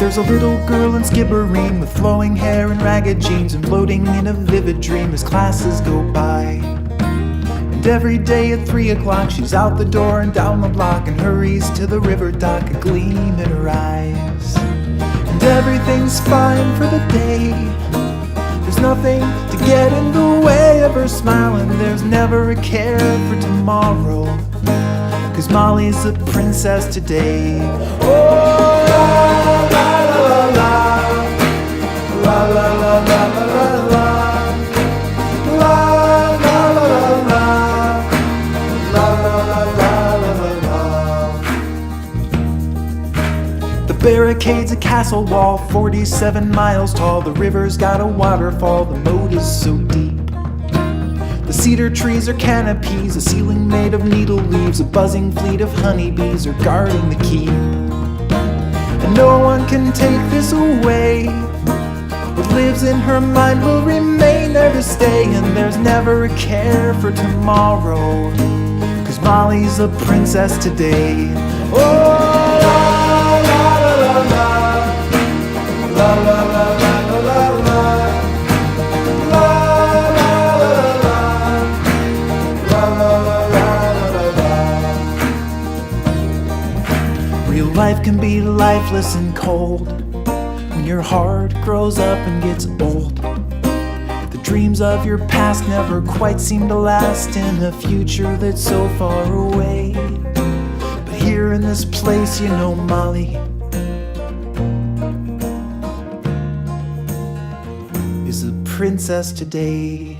There's a little girl in Skibbereen with flowing hair and ragged jeans, and floating in a vivid dream as classes go by. And every day at 3 o'clock she's out the door and down the block, and hurries to the river dock, a gleam in her eyes. And everything's fine for the day. There's nothing to get in the way of her smile, and there's never a care for tomorrow, 'cause Molly's a princess today. Oh, la la la la la la la la la la la. Barricades a castle wall, 47 miles tall. The river's got a waterfall, the moat is so deep. The cedar trees are canopies, a ceiling made of needle leaves. A buzzing fleet of honeybees are guarding the keep. And no one can take this away. What lives in her mind will remain there to stay. And there's never a care for tomorrow, 'cause Molly's a princess today. Oh, la la la la la la la la la la la. Real life can be lifeless and cold when your heart grows up and gets old. The dreams of your past never quite seem to last in a future that's so far away. But here in this place, you know, Molly is a princess today.